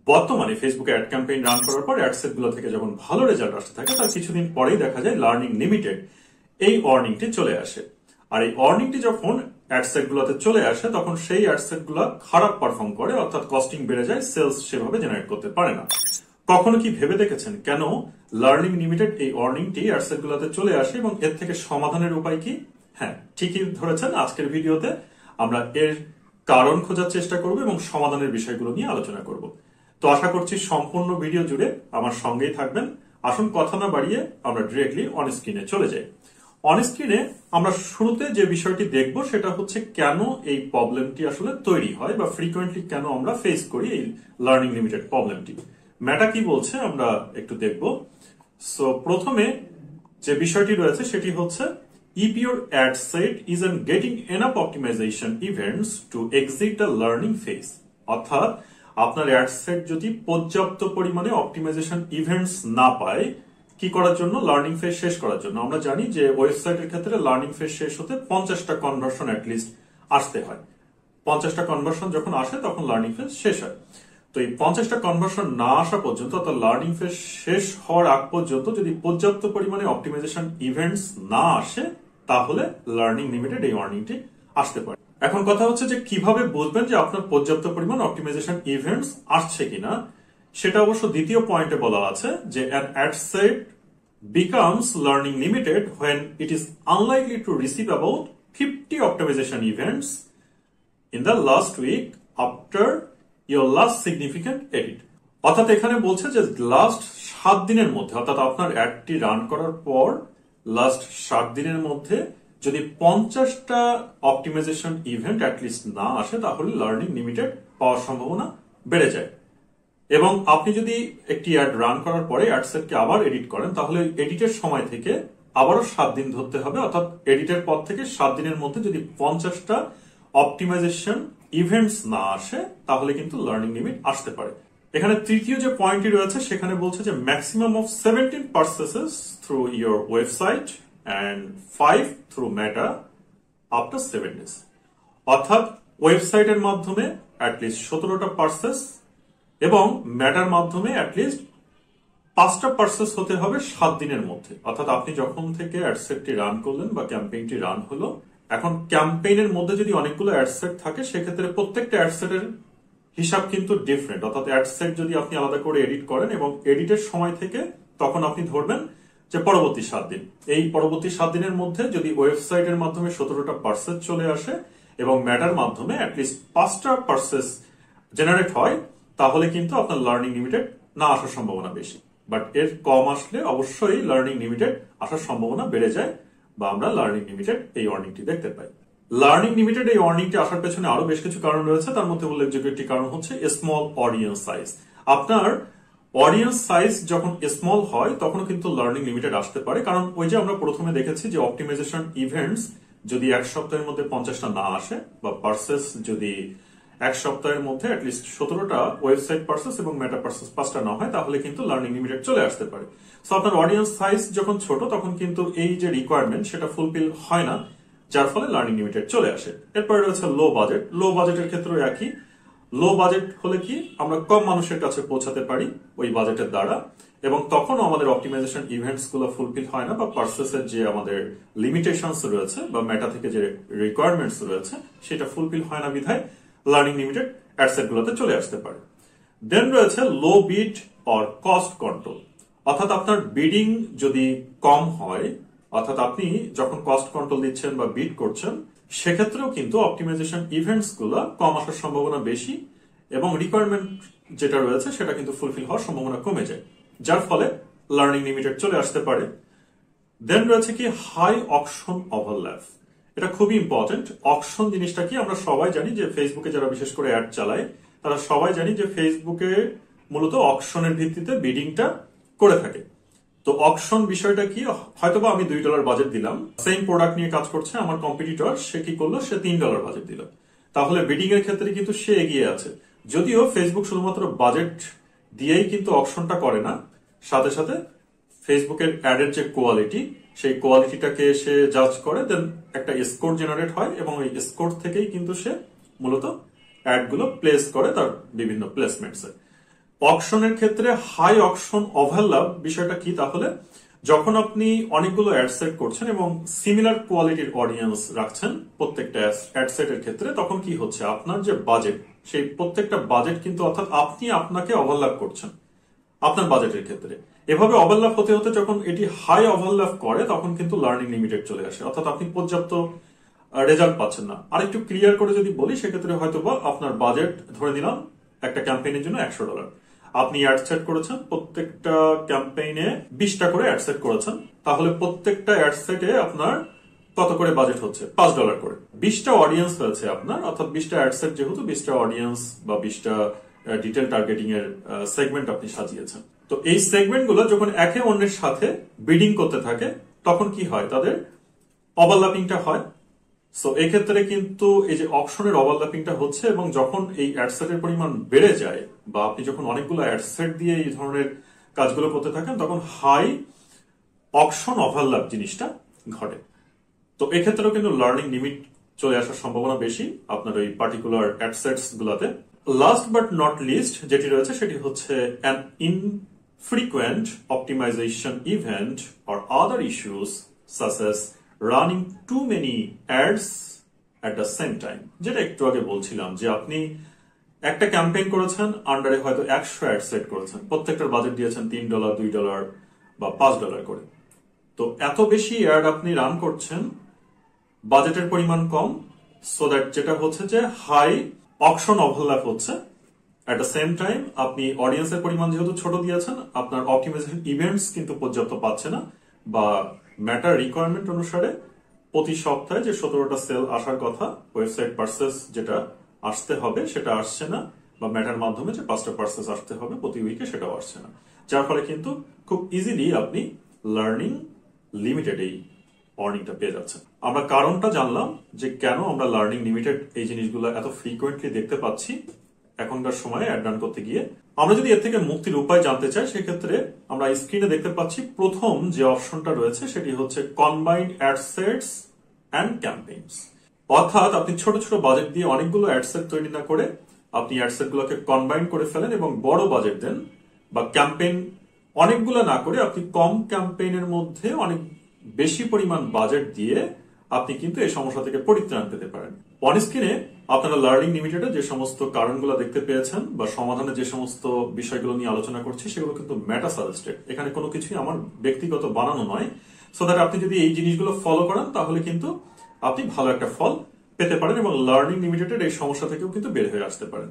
বর্তমানে ফেসবুকে ad campaign run করার পর অ্যাড সেট গুলো থেকে যখন ভালো রেজাল্ট আসতে থাকে তার কিছুদিন পরেই দেখা যায় লার্নিং লিমিটেড এই ওয়ার্নিংটি চলে আসে। আর এই ওয়ার্নিংটি যখন অ্যাড সেট গুলোতে চলে আসে তখন সেই অ্যাড সেট গুলো খারাপ পারফর্ম করে, অর্থাৎ কস্টিং বেড়ে যায়, সেলস সেভাবে জেনারেট করতে পারে না। কখনো কি ভেবে দেখেছেন কেন লার্নিং লিমিটেড এই ওয়ার্নিংটি অ্যাড সেট গুলোতে চলে আসে এবং এর থেকে সমাধানের উপায় কি? হ্যাঁ, ঠিকই ধরেছেন। আজকের ভিডিওতে আমরা এর কারণ খোঁজার চেষ্টা করব এবং সমাধানের বিষয়গুলো নিয়ে আলোচনা করব। তো আশা করছি সম্পূর্ণ ভিডিও জুড়ে আমার সঙ্গেই থাকবেন। আসুন কথা না বাড়িয়ে আমরা ডিরেক্টলি অন স্ক্রিনে চলে যাই। অন স্ক্রিনে আমরা শুরুতে যে বিষয়টি দেখব সেটা হচ্ছে কেন এই প্রবলেমটি আসলে তৈরি হয় বা ফ্রিকোয়েন্টলি কেন আমরা ফেস করি এই লার্নিং লিমিটেড প্রবলেমটি। মেটা কি বলছে আমরা একটু দেখব। সো প্রথমে যে বিষয়টি রয়েছে সেটি হচ্ছে if your ad set isn't getting enough optimization events to exit the learning phase, অর্থাৎ আপনার অ্যাড সেট যদি পর্যাপ্ত পরিমাণে অপটিমাইজেশন ইভেন্টস না পায় কি করার জন্য? লার্নিং ফেজ শেষ করার জন্য। আমরা জানি যে ওয়েবসাইটের ক্ষেত্রে লার্নিং ফেজ শেষ হতে 50টা কনভার্সন অ্যাটলিস্ট আসতে হয়। 50টা কনভার্সন যখন আসে তখন লার্নিং ফেজ শেষ হয়। তো এই 50টা কনভার্সন না আসা পর্যন্ত, অর্থাৎ লার্নিং ফেজ শেষ হওয়ার আগ পর্যন্ত যদি পর্যাপ্ত পরিমাণে অপটিমাইজেশন ইভেন্টস না আসে তাহলে লার্নিং লিমিটেড এই ওয়ার্নিংটি আসতে পারে। এখন কথা হচ্ছে যে কিভাবে বুঝবেন যে আপনার পর্যাপ্ত পরিমাণ অপটিমাইজেশন ইভেন্টস আসছে কিনা। সেটা অবশ্য দ্বিতীয় পয়েন্টে বলা আছে যে an ad set becomes learning limited when it is unlikely to receive about 50 optimization events in the last week after your last significant edit. অর্থাৎ এখানে বলছে যে লাস্ট 7 দিনের মধ্যে, অর্থাৎ আপনার অ্যাডটি রান করার পর লাস্ট 7 দিনের মধ্যে যদি 50টা অপটিমাইজেশন ইভেন্ট অ্যাটলিস্ট না আসে তাহলে লার্নিং লিমিটেড পাওয়ার সম্ভাবনা বেড়ে যায়। এবং আপনি যদি একটি অ্যাড রান করার পরে অ্যাড সেটকে আবার এডিট করেন তাহলে এডিটের সময় থেকে আবারও 7 দিন ধরতে হবে, অর্থাৎ এডিটের পর থেকে 7 দিনের মধ্যে যদি 50টা অপটিমাইজেশন ইভেন্টস না আসে তাহলে কিন্তু লার্নিং লিমিট আসতে পারে। এখানে তৃতীয় যে পয়েন্টটি রয়েছে সেখানে বলছে যে maximum of 17 purchases through your website and 5 through Meta after 7 days, অর্থাৎ ওয়েবসাইটের মাধ্যমে অ্যাটলিস্ট 17টা পারচেস এবং মেটার মাধ্যমে অ্যাটলিস্ট 5টা পারচেস হতে হবে 7 দিনের মধ্যে। অর্থাৎ আপনি যখন থেকে অ্যাডসেটটি রান করলেন বা ক্যাম্পেইনটি রান হলো, এখন ক্যাম্পেইনের মধ্যে যদি অনেকগুলো অ্যাডসেট থাকে সেক্ষেত্রে প্রত্যেকটা অ্যাডসেটের হিসাব কিন্তু ডিফারেন্ট। অর্থাৎ অ্যাডসেট যদি আপনি আলাদা করে এডিট করেন এবং এডিটের সময় থেকে তখন আপনি ধরবেন যে পরবর্তী 7 দিন, এই পরবর্তী 7 দিনের মধ্যে যদি ওয়েবসাইটের মাধ্যমে 17টা পারচেস চলে আসে এবং ম্যাটার মাধ্যমে অ্যাটলিস্ট 5টা পারচেস জেনারেট হয় তাহলে কিন্তু আপনার লার্নিং লিমিটেড না আসার সম্ভাবনা বেশি। বাট এর কম আসলে অবশ্যই লার্নিং লিমিটেড আসার সম্ভাবনা বেড়ে যায় বা আমরা লার্নিং লিমিটেড এই ওয়ার্নিংটি দেখতে পাই। লার্নিং লিমিটেড এই ওয়ার্নিংটি আসার পেছনে আরো বেশ কিছু কারণ রয়েছে। তার মধ্যে উল্লেখযোগ্য একটি কারণ হচ্ছে স্মল অডিয়েন্স সাইজ। আপনার অডিয়েন্স সাইজ যখন স্মল হয় তখন কিন্তু লার্নিং লিমিটেড আসতে পারে, কারণ ওই যে আমরা প্রথমে দেখেছি যে অপটিমাইজেশন ইভেন্টস যদি 1 সপ্তাহের মধ্যে 50টা না আসে বা পারচেস যদি 1 সপ্তাহের মধ্যে অ্যাটলিস্ট 17টা ওয়েবসাইট পারচেস এবং মেটা পারচেস 5টা না হয় তাহলে কিন্তু লার্নিং লিমিটেড চলে আসতে পারে। সো আপনার অডিয়েন্স সাইজ যখন ছোট তখন কিন্তু এই যে রিকোয়ারমেন্ট সেটা ফুলফিল হয় না, যার ফলে লার্নিং লিমিটেড চলে আসে। এরপরে রয়েছে লো বাজেট। লো বাজেটের ক্ষেত্রেও একই। লো বাজেট হলে কি আমরা কম মানুষের কাছে পৌঁছাতে পারি ওই বাজেটের দ্বারা, এবং তখনও আমাদের অপটিমাইজেশন ইভেন্টস গুলো ফুলফিল হয় না বা পারচেসের যে আমাদের লিমিটেশনস রয়েছে বা মেটা থেকে যে রিকোয়ারমেন্টস রয়েছে সেটা ফুলফিল হয় না বিধায় লার্নিং লিমিটেড অ্যাডসেট গুলোতে চলে আসতে পারে। দেন রয়েছে লো বিড অর কস্ট কন্ট্রোল, অর্থাৎ আপনার বিডিং যদি কম হয়, অর্থাৎ আপনি যখন কস্ট কন্ট্রোল দিচ্ছেন বা বিড করছেন সেক্ষেত্রেও কিন্তু অপটিমাইজেশন ইভেন্টস গুলো কম আসার সম্ভাবনা বেশি এবং রিকোয়ারমেন্ট যেটা রয়েছে সেটা কিন্তু ফুলফিল হওয়ার সম্ভাবনা কমে যায়, যার ফলে লার্নিং লিমিটেড চলে আসতে পারে। দেন রয়েছে কি হাই অকশন ওভারল্যাপ। এটা খুবই ইম্পর্টেন্ট। অকশন জিনিসটা কি আমরা সবাই জানি যে ফেসবুকে যারা বিশেষ করে অ্যাড চালায় তারা সবাই জানি যে ফেসবুকে মূলত অকশনের ভিত্তিতে বিডিংটা করে থাকে। তো অকশন বিষয়টা কি? হয়তোবা আমি $2 বাজেট দিলাম, সেম প্রোডাক্ট নিয়ে কাজ করছে আমার কম্পিটিটর, সে কি করলো? সে $3 বাজেট দিল। তাহলে বিডিং এর ক্ষেত্রে কিন্তু সে এগিয়ে আছে। যদিও ফেসবুক শুধুমাত্র বাজেট দিয়েই কিন্তু অকশনটা করে না, সাথে সাথে ফেসবুকের অ্যাডের যে কোয়ালিটি সেই কোয়ালিটিটাকে সে জাজ করে, দেন একটা স্কোর জেনারেট হয় এবং এই স্কোর থেকেই কিন্তু সে মূলত অ্যাড গুলো প্লেস করে তার বিভিন্ন প্লেসমেন্টসে। অকশনের ক্ষেত্রে হাই অকশন ওভারল্যাপ বিষয়টা কি তাহলে, যখন আপনি অনেকগুলো অ্যাড সেট করছেন এবং সিমিলার কোয়ালিটির অডিয়েন্স রাখছেন প্রত্যেকটা অ্যাড সেটের ক্ষেত্রে, তখন কি হচ্ছে আপনার যে বাজেট, সেই প্রত্যেকটা বাজেট কিন্তু অর্থাৎ আপনি আপনাকে ওভারল্যাপ করছেন আপনার বাজেটের ক্ষেত্রে। এভাবে ওভারল্যাপ হতে হতে যখন এটি হাই ওভারল্যাপ করে তখন কিন্তু লার্নিং লিমিটেড চলে আসে, অর্থাৎ আপনি পর্যাপ্ত রেজাল্ট পাচ্ছেন না। আর একটু ক্লিয়ার করে যদি বলি সেক্ষেত্রে হয়তো বা আপনার বাজেট ধরে নিলাম একটা ক্যাম্পেইনের জন্য $100, আপনি অ্যাড সেট করেছেন, প্রত্যেকটা ক্যাম্পেইনে 20টা করে অ্যাড সেট করেছেন, তাহলে প্রত্যেকটা অ্যাড সেটে আপনার কত করে বাজেট হচ্ছে? $5 করে। 20টা অডিয়েন্স হয়েছে আপনার, অর্থাৎ 20টা অ্যাড সেট যেহেতু 20টা অডিয়েন্স বা 20টা ডিটেল টার্গেটিং এর সেগমেন্ট আপনি সাজিয়েছেন। তো এই সেগমেন্ট গুলো যখন একে অন্যের সাথে বিডিং করতে থাকে তখন কি হয়, তাদের ওভারল্যাপিংটা হয়। সো এক্ষেত্রে কিন্তু এই যে অকশনের ওভারল্যাপিংটা হচ্ছে, এবং যখন এই অ্যাডসেটের পরিমাণ বেড়ে যায় বা আপনি যখন অনেকগুলো অ্যাডসেট দিয়ে এই ধরনের কাজগুলো করতে থাকেন তখন হাই অকশন ওভারল্যাপ জিনিসটা ঘটে। তো এক্ষেত্রেও কিন্তু লার্নিং লিমিট চলে আসার সম্ভাবনা বেশি আপনার ওই পার্টিকুলার অ্যাডসেটস গুলাতে। লাস্ট বাট নট লিস্ট যেটি রয়েছে সেটি হচ্ছে an infrequent optimization event or other issues such as running too many ads at the same time, যেটা একটু আগে বলছিলাম যে আপনি একটা ক্যাম্পেইন করেছেন, আন্ডারে হয়তো 100 অ্যাড সেট করেছেন, প্রত্যেকটার বাজেট দিয়েছেন $3, $2 বা $5 করে। তো এত বেশি অ্যাড আপনি রান করছেন, বাজেটের পরিমাণ কম, সো দ্যাট যেটা হচ্ছে যে হাই অকশন ওভারল্যাপ হচ্ছে। এট দ্য সেম টাইম আপনি অডিয়েন্সের পরিমাণ যেহেতু ছোট দিয়েছেন, আপনার অপটিমাইজেশন ইভেন্টস কিন্তু পর্যাপ্ত পাচ্ছে না, বা ম্যাটার রিকোয়ারমেন্ট অনুসারে প্রতি সপ্তাহে যে 17টা সেল আসার কথা, ওয়েবসাইট পার্সেস যেটা আসতে হবে সেটা আসছে না, বা ম্যাটার মাধ্যমে যে 5টা পার্সেস আসতে হবে প্রতি উইকে সেটাও আসছে না, যার ফলে কিন্তু খুব ইজিলি আপনি লার্নিং লিমিটেড এই অর্নিংটা পেয়ে যাচ্ছেন। আমরা কারণটা জানলাম যে কেন আমরা লার্নিং লিমিটেড এই জিনিসগুলো এত ফ্রিকোয়েন্টলি দেখতে পাচ্ছি এখনকার সময়ে অ্যাড রান করতে গিয়ে। আমরা যদি এর থেকে মুক্তির উপায় জানতে চাই সেক্ষেত্রে আমরা স্ক্রিনে দেখতে পাচ্ছি প্রথম যে অপশনটা রয়েছে সেটি হচ্ছে combined ad sets and campaigns. অর্থাৎ আপনি ছোট ছোট বাজেট দিয়ে অনেকগুলো অ্যাড সেট তৈরি না করে আপনি অ্যাড সেট গুলোকে কম্বাইন করে ফেলেন এবং বড় বাজেট দেন, বা ক্যাম্পেইন অনেকগুলো না করে আপনি কম ক্যাম্পেইনের মধ্যে অনেক বেশি পরিমাণ বাজেট দিয়ে আপনি কিন্তু এই সমস্যা থেকে পরিত্রাণ পেতে পারেন। অন স্ক্রিনে আপনারা লার্নিং লিমিটেডে যে সমস্ত কারণগুলো দেখতে পেয়েছেন বা সমাধানে যে সমস্ত বিষয়গুলো নিয়ে আলোচনা করছি সেগুলো কিন্তু মেটা সাজেস্টেড, এখানে কোনো কিছুই আমার ব্যক্তিগত বানানো নয়। সো দ্যাট আপনি যদি এই জিনিসগুলো ফলো করেন তাহলে কিন্তু আপনি ভালো একটা ফল পেতে পারেন এবং লার্নিং লিমিটেডের এই সমস্যা থেকেও কিন্তু বের হয়ে আসতে পারেন।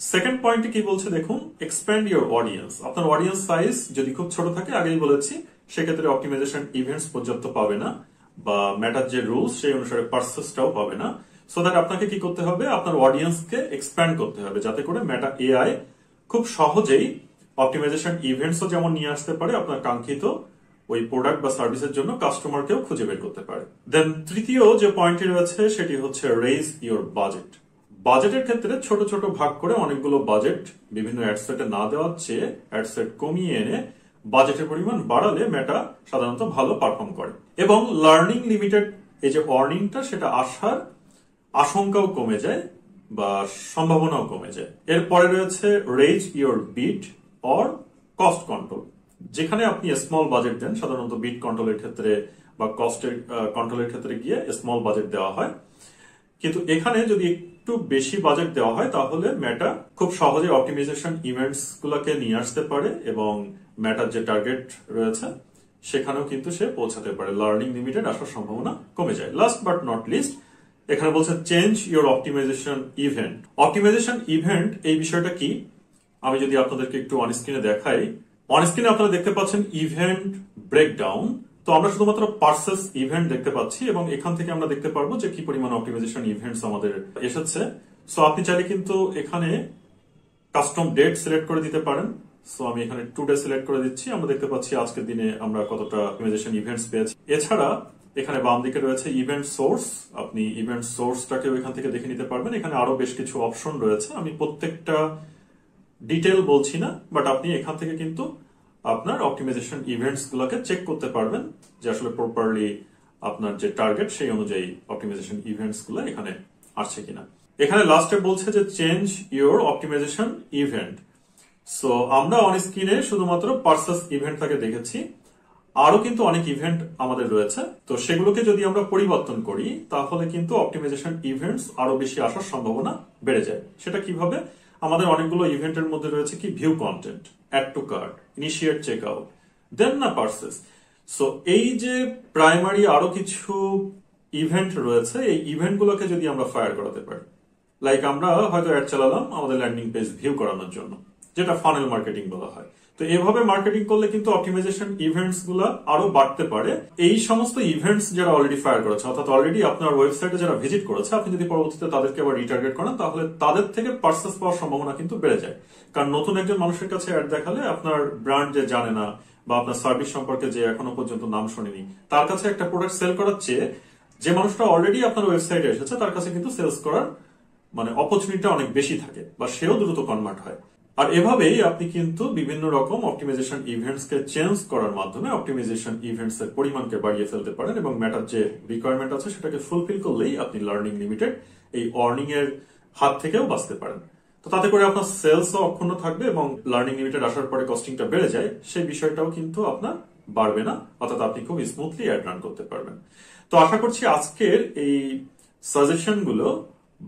সেকেন্ড পয়েন্টে কি বলছে দেখুন, এক্সপ্যান্ড ইউর অডিয়েন্স। আপনার অডিয়েন্স সাইজ যদি খুব ছোট থাকে, আগেই বলেছি, সেক্ষেত্রে অপটিমাইজেশন ইভেন্টস পর্যাপ্ত পাবে না, বা ম্যাটার যে রুলস সেই অনুসারে পার্সেসটাও পাবে না। সো দ্যাট আপনাকে কি করতে হবে, আপনার অডিয়েন্সকে এক্সপ্যান্ড করতে হবে যাতে করে মেটা এআই খুব সহজেই অপটিমাইজেশন ইভেন্টসও যেমন নিয়ে আসতে পারে, আপনার কাঙ্ক্ষিত ওই প্রোডাক্ট বা সার্ভিসের জন্য কাস্টমারকেও খুঁজে বের করতে পারে। দেন তৃতীয় যে পয়েন্টটি রয়েছে সেটি হচ্ছে রেইজ ইউর বাজেট। বাজেটের ক্ষেত্রে ছোট ছোট ভাগ করে অনেকগুলো বাজেট বিভিন্ন অ্যাডসেটে না দেওয়ার চেয়ে অ্যাডসেট কমিয়ে এনে বাজেটের পরিমাণ বাড়ালে মেটা সাধারণত ভালো পারফর্ম করে, এবং লার্নিং লিমিটেড এই যে অর্নিংটা সেটা আসার আশঙ্কাও কমে যায় বা সম্ভাবনাও কমে যায়। এরপরে রয়েছে raise your bid or cost control. যেখানে আপনি স্মল বাজেট দেন, সাধারণত বিট কন্ট্রোলের ক্ষেত্রে বা কস্টের কন্ট্রোলের ক্ষেত্রে গিয়ে স্মল বাজেট দেওয়া হয়, কিন্তু এখানে যদি একটু বেশি বাজেট দেওয়া হয় তাহলে মেটা খুব সহজে অপটিমাইজেশন ইভেন্টস গুলোকে নিয়ে আসতে পারে এবং মেটার যে টার্গেট রয়েছে সেখানেও কিন্তু সে পৌঁছাতে পারে। লার্নিং লিমিটেড আসার সম্ভাবনা কমে যায়। লাস্ট বাট নট লিস্ট এখানে বলছে change your optimization event. Optimization event এই বিষয়টা কি আমি যদি আপনাদেরকে একটু অন স্ক্রিনে দেখাই, অন স্ক্রিনে আপনারা দেখতে পাচ্ছেন ইভেন্ট ব্রেকডাউন। তো আমরা শুধুমাত্র পার্সেস ইভেন্ট দেখতে পাচ্ছি এবং এখান থেকে আমরা দেখতে পারবো যে কি পরিমাণ অপটিমাইজেশন ইভেন্টস আমাদের এসেছে। সো আপনি চাইলে কিন্তু এখানে কাস্টম ডেট সিলেক্ট করে দিতে পারেন। সো আমি এখানে টুডে সিলেক্ট করে দিচ্ছি। আমরা দেখতে পাচ্ছি আজকের দিনে আমরা কতটা অপটিমাইজেশন ইভেন্টস পেয়েছি। এছাড়া এখানে বাম দিকে রয়েছে ইভেন্ট সোর্স। আপনি ইভেন্ট সোর্সটাকেও এখান থেকে দেখে নিতে পারবেন। এখানে আরো বেশ কিছু অপশন রয়েছে, আমি প্রত্যেকটা ডিটেল বলছি না, বাট আপনি এখান থেকে কিন্তু আপনার অপটিমাইজেশন ইভেন্টস গুলোকে চেক করতে পারবেন যে আসলে প্রপারলি আপনার যে টার্গেট সেই অনুযায়ী অপটিমাইজেশন ইভেন্টস গুলো এখানে আসছে কিনা। এখানে লাস্টে বলছে যে change your optimization event. So আমরা অন স্ক্রিনে শুধুমাত্র পার্সেস ইভেন্টটাকে দেখেছি, আরো কিন্তু অনেক ইভেন্ট আমাদের রয়েছে। তো সেগুলোকে যদি আমরা পরিবর্তন করি তাহলে কিন্তু অপটিমাইজেশন ইভেন্টস আরো বেশি আসার সম্ভাবনা বেড়ে যায়। সেটা কিভাবে? আমাদের অনেকগুলো ইভেন্টের মধ্যে রয়েছে কি view content, add to cart, initiate checkout, then না পার্সেস। সো এই যে প্রাইমারি আরো কিছু ইভেন্ট রয়েছে, এই ইভেন্টগুলোকে যদি আমরা ফায়ার করাতে পারি, লাইক আমরা হয়তো অ্যাড চালালাম আমাদের ল্যান্ডিং পেজ ভিউ করানোর জন্য, যেটা ফানেল মার্কেটিং বলা হয়। তো এভাবে মার্কেটিং করলে কিন্তু অপটিমাইজেশন ইভেন্টস গুলা আরো বাড়তে পারে। এই সমস্ত ইভেন্টস যারা অলরেডি ফায়ার করেছে, অর্থাৎ অলরেডি আপনার ওয়েবসাইটে যারা ভিজিট করেছে, আপনি যদি পরবর্তীতে তাদেরকে আবার রিটার্গেট করেন তাহলে তাদের থেকে পার্সেস পাওয়ার সম্ভাবনা কিন্তু বেড়ে যায়। কারণ নতুন একজন মানুষের কাছে অ্যাড দেখালে আপনার ব্র্যান্ড যে জানে না বা আপনার সার্ভিস সম্পর্কে যে এখনো পর্যন্ত নাম শোনেনি, তার কাছে একটা প্রোডাক্ট সেল করার চেয়ে যে মানুষটা অলরেডি আপনার ওয়েবসাইটে এসেছে তার কাছে কিন্তু সেলস করার অপরচুনিটি অনেক বেশি থাকে, বা সেও দ্রুত কনভার্ট হয়। আর এভাবেই আপনি কিন্তু বিভিন্ন রকম অপটিমাইজেশন ইভেন্টস কে চেঞ্জ করার মাধ্যমে অপটিমাইজেশন ইভেন্টস এর পরিমাণকে বাড়িয়ে ফেলতে পারেন, এবং ম্যাটার যে রিকোয়ারমেন্ট আছে সেটাকে ফুলফিল করলেই আপনি লার্নিং লিমিটেড এই অর্নিং এর হাত থেকেও বাঁচতে পারেন। তো তাতে করে আপনার সেলসও অক্ষুণ্ণ থাকবে, এবং লার্নিং লিমিটেড আসার পরে কস্টিংটা বেড়ে যায়, সেই বিষয়টাও কিন্তু আপনার বাড়বে না, অর্থাৎ আপনি খুব স্মুথলি অ্যাড রান করতে পারবেন। তো আশা করছি আজকের এই সাজেশন গুলো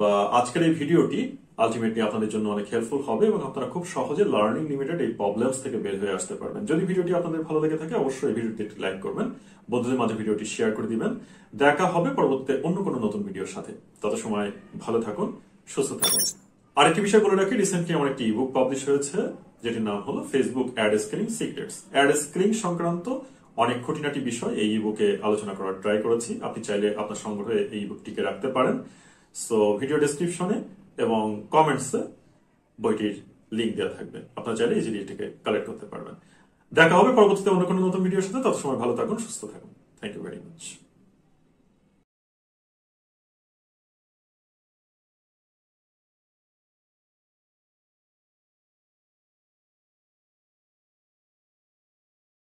বা আজকের এই ভিডিওটি আলটিমেটলি আপনাদের জন্য অনেক হেল্পফুল হবে, এবং আপনারা খুব সহজে লার্নিং লিমিটেড এই প্রবলেমস থেকে বের হয়ে আসতে পারবেন। যদি ভিডিওটি আপনাদের ভালো লেগে থাকে অবশ্যই এই ভিডিওটি একটি লাইক করবেন, বন্ধুদের মাঝে ভিডিওটি শেয়ার করে দিবেন। দেখা হবে পরবর্তীতে অন্য কোনো নতুন ভিডিওর সাথে। তত সময় ভালো থাকুন, সুস্থ থাকুন। আরেকটি বিষয় বলে রাখি, রিসেন্টলি আমার একটি ইবুক পাবলিশ হয়েছে যেটির নাম হলো Facebook ad scaling secrets. Ad scaling সংক্রান্ত অনেক খুঁটিনাটি বিষয় এই ইবুকে আলোচনা করার ট্রাই করেছি। আপনি চাইলে আপনার সংগ্রহে এই ইবুকটিকে রাখতে পারেন। সো ভিডিও ডেসক্রিপশনে এবং কমেন্টসে বইটির লিঙ্ক দেওয়া থাকবে, আপনারা চাইলে ইজিলি এটিকে কালেক্ট করতে পারবেন। দেখা হবে পরবর্তীতে অন্য কোনো নতুন ভিডিওর সাথে। তত সময় ভালো থাকুন, সুস্থ থাকুন। Thank you very much.